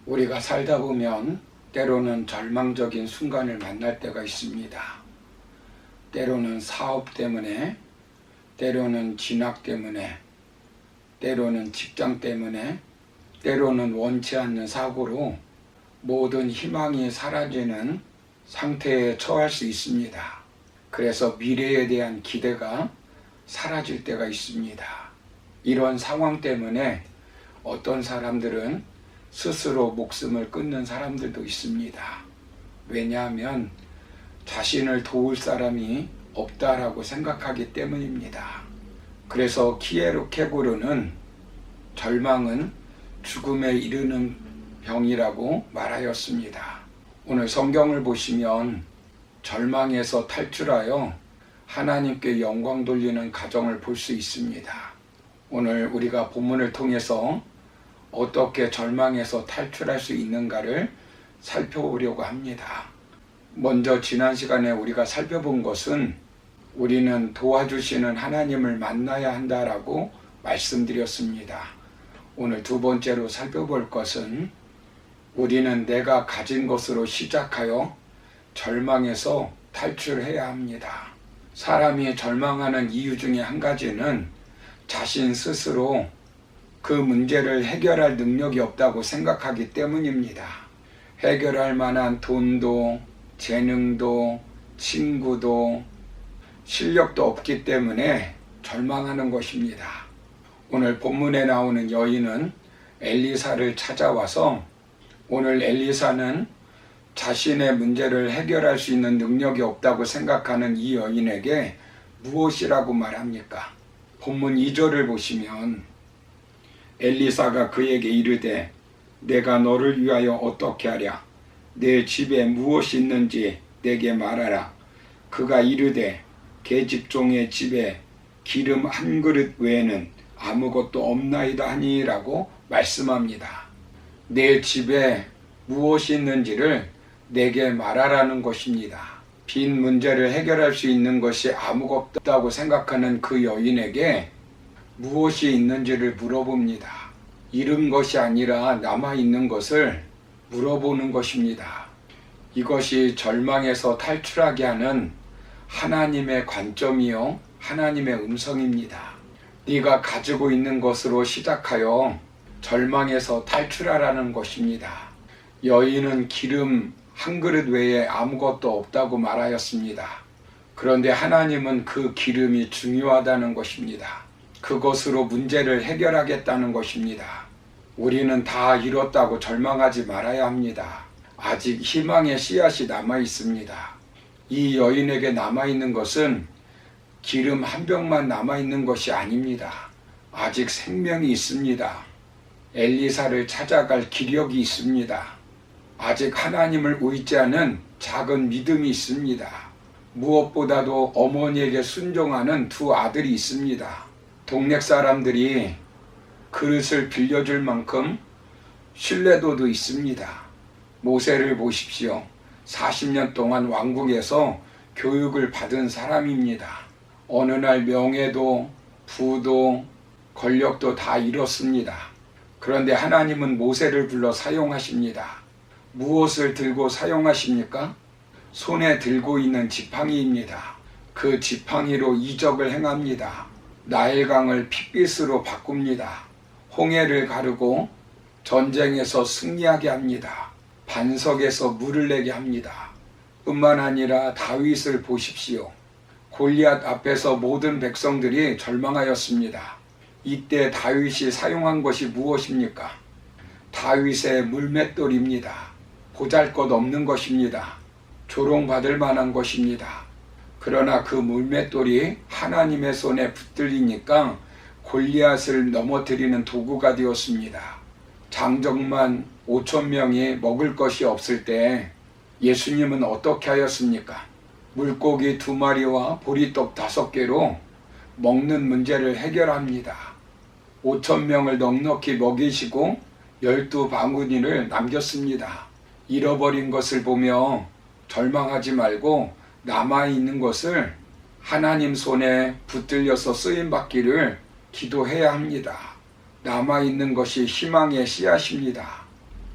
우리가 살다 보면 때로는 절망적인 순간을 만날 때가 있습니다. 때로는 사업 때문에, 때로는 진학 때문에, 때로는 직장 때문에, 때로는 원치 않는 사고로 모든 희망이 사라지는 상태에 처할 수 있습니다. 그래서 미래에 대한 기대가 사라질 때가 있습니다. 이런 상황 때문에 어떤 사람들은 스스로 목숨을 끊는 사람들도 있습니다. 왜냐하면 자신을 도울 사람이 없다라고 생각하기 때문입니다. 그래서 키에르케고르는 절망은 죽음에 이르는 병이라고 말하였습니다. 오늘 성경을 보시면 절망에서 탈출하여 하나님께 영광 돌리는 가정을 볼 수 있습니다. 오늘 우리가 본문을 통해서 어떻게 절망에서 탈출할 수 있는가를 살펴보려고 합니다. 먼저 지난 시간에 우리가 살펴본 것은 우리는 도와주시는 하나님을 만나야 한다라고 말씀드렸습니다. 오늘 두 번째로 살펴볼 것은 우리는 내가 가진 것으로 시작하여 절망에서 탈출해야 합니다. 사람이 절망하는 이유 중에 한 가지는 자신 스스로 그 문제를 해결할 능력이 없다고 생각하기 때문입니다. 해결할 만한 돈도, 재능도, 친구도, 실력도 없기 때문에 절망하는 것입니다. 오늘 본문에 나오는 여인은 엘리사를 찾아와서 오늘 엘리사는 자신의 문제를 해결할 수 있는 능력이 없다고 생각하는 이 여인에게 무엇이라고 말합니까? 본문 2절을 보시면 엘리사가 그에게 이르되 내가 너를 위하여 어떻게 하랴? 내 집에 무엇이 있는지 내게 말하라. 그가 이르되 계집종의 집에 기름 한 그릇 외에는 아무것도 없나이다 하니라고 말씀합니다. 내 집에 무엇이 있는지를 내게 말하라는 것입니다. 빈 문제를 해결할 수 있는 것이 아무것도 없다고 생각하는 그 여인에게 무엇이 있는지를 물어봅니다. 잃은 것이 아니라 남아있는 것을 물어보는 것입니다. 이것이 절망에서 탈출하게 하는 하나님의 관점이요 하나님의 음성입니다. 네가 가지고 있는 것으로 시작하여 절망에서 탈출하라는 것입니다. 여인은 기름 한 그릇 외에 아무것도 없다고 말하였습니다. 그런데 하나님은 그 기름이 중요하다는 것입니다. 그것으로 문제를 해결하겠다는 것입니다. 우리는 다 잃었다고 절망하지 말아야 합니다. 아직 희망의 씨앗이 남아 있습니다. 이 여인에게 남아있는 것은 기름 한 병만 남아있는 것이 아닙니다. 아직 생명이 있습니다. 엘리사를 찾아갈 기력이 있습니다. 아직 하나님을 의지하는 작은 믿음이 있습니다. 무엇보다도 어머니에게 순종하는 두 아들이 있습니다. 동네 사람들이 그릇을 빌려줄 만큼 신뢰도도 있습니다. 모세를 보십시오. 40년 동안 왕국에서 교육을 받은 사람입니다. 어느 날 명예도 부도 권력도 다 잃었습니다. 그런데 하나님은 모세를 불러 사용하십니다. 무엇을 들고 사용하십니까? 손에 들고 있는 지팡이입니다. 그 지팡이로 이적을 행합니다. 나일강을 핏빛으로 바꿉니다. 홍해를 가르고 전쟁에서 승리하게 합니다. 반석에서 물을 내게 합니다. 뿐만 아니라 다윗을 보십시오. 골리앗 앞에서 모든 백성들이 절망하였습니다. 이때 다윗이 사용한 것이 무엇입니까? 다윗의 물맷돌입니다. 보잘것없는 것입니다. 조롱받을 만한 것입니다. 그러나 그 물맷돌이 하나님의 손에 붙들리니까 골리앗을 넘어뜨리는 도구가 되었습니다. 장정만 5,000명이 먹을 것이 없을 때 예수님은 어떻게 하였습니까? 물고기 2마리와 보리떡 5개로 먹는 문제를 해결합니다. 5,000명을 넉넉히 먹이시고 12바구니를 남겼습니다. 잃어버린 것을 보며 절망하지 말고 남아있는 것을 하나님 손에 붙들려서 쓰임받기를 기도해야 합니다. 남아있는 것이 희망의 씨앗입니다.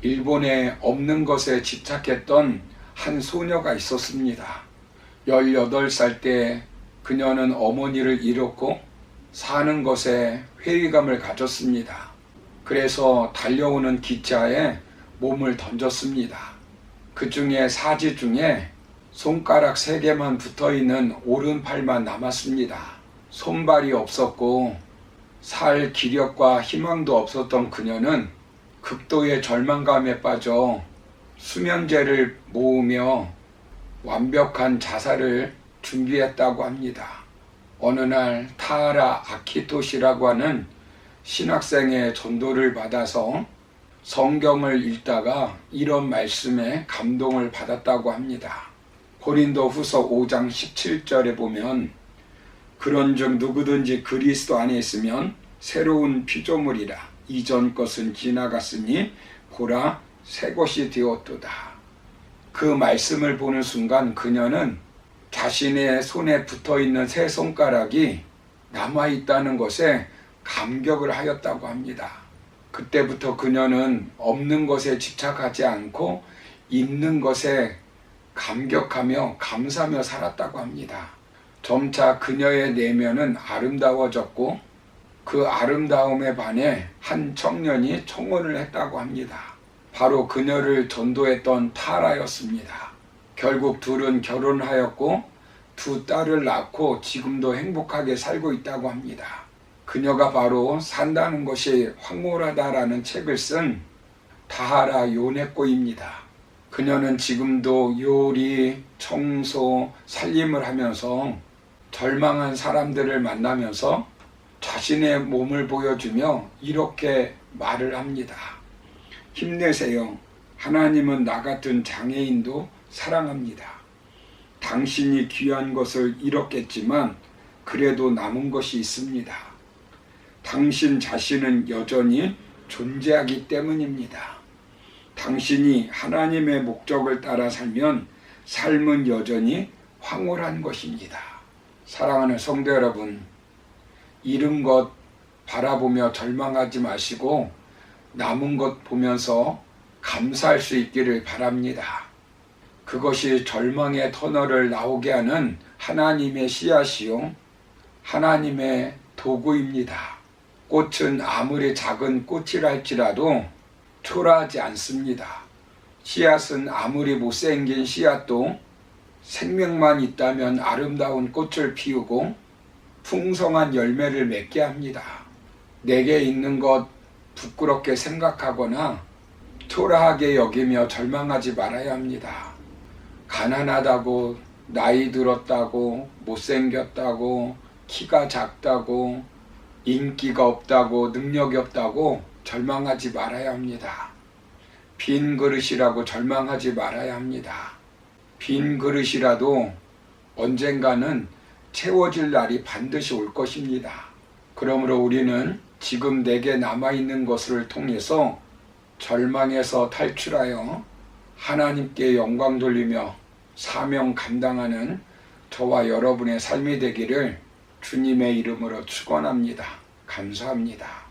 일본에 없는 것에 집착했던 한 소녀가 있었습니다. 18살 때 그녀는 어머니를 잃었고 사는 것에 회의감을 가졌습니다. 그래서 달려오는 기차에 몸을 던졌습니다. 그 중에 사지 중에 손가락 3개만 붙어있는 오른팔만 남았습니다. 손발이 없었고 살 기력과 희망도 없었던 그녀는 극도의 절망감에 빠져 수면제를 모으며 완벽한 자살을 준비했다고 합니다. 어느 날 타하라 아키토시라고 하는 신학생의 전도를 받아서 성경을 읽다가 이런 말씀에 감동을 받았다고 합니다. 고린도 후서 5장 17절에 보면 그런즉 누구든지 그리스도 안에 있으면 새로운 피조물이라 이전 것은 지나갔으니 보라 새 것이 되었도다. 그 말씀을 보는 순간 그녀는 자신의 손에 붙어있는 세 손가락이 남아있다는 것에 감격을 하였다고 합니다. 그때부터 그녀는 없는 것에 집착하지 않고 있는 것에 감격하며 감사하며 살았다고 합니다. 점차 그녀의 내면은 아름다워졌고 그 아름다움에 반해 한 청년이 청혼을 했다고 합니다. 바로 그녀를 전도했던 타라였습니다. 결국 둘은 결혼하였고 2 딸을 낳고 지금도 행복하게 살고 있다고 합니다. 그녀가 바로 산다는 것이 황홀하다라는 책을 쓴 타하라 요네코입니다. 그녀는 지금도 요리, 청소, 살림을 하면서 절망한 사람들을 만나면서 자신의 몸을 보여주며 이렇게 말을 합니다. 힘내세요. 하나님은 나 같은 장애인도 사랑합니다. 당신이 귀한 것을 잃었겠지만 그래도 남은 것이 있습니다. 당신 자신은 여전히 존재하기 때문입니다. 당신이 하나님의 목적을 따라 살면 삶은 여전히 황홀한 것입니다. 사랑하는 성도 여러분, 잃은 것 바라보며 절망하지 마시고 남은 것 보면서 감사할 수 있기를 바랍니다. 그것이 절망의 터널을 나오게 하는 하나님의 씨앗이요 하나님의 도구입니다. 꽃은 아무리 작은 꽃이랄지라도 초라하지 않습니다. 씨앗은 아무리 못생긴 씨앗도 생명만 있다면 아름다운 꽃을 피우고 풍성한 열매를 맺게 합니다. 내게 있는 것 부끄럽게 생각하거나 초라하게 여기며 절망하지 말아야 합니다. 가난하다고, 나이 들었다고, 못생겼다고, 키가 작다고, 인기가 없다고, 능력이 없다고 절망하지 말아야 합니다. 빈 그릇이라고 절망하지 말아야 합니다. 빈 그릇이라도 언젠가는 채워질 날이 반드시 올 것입니다. 그러므로 우리는 지금 내게 남아있는 것을 통해서 절망에서 탈출하여 하나님께 영광 돌리며 사명 감당하는 저와 여러분의 삶이 되기를 주님의 이름으로 축원합니다. 감사합니다.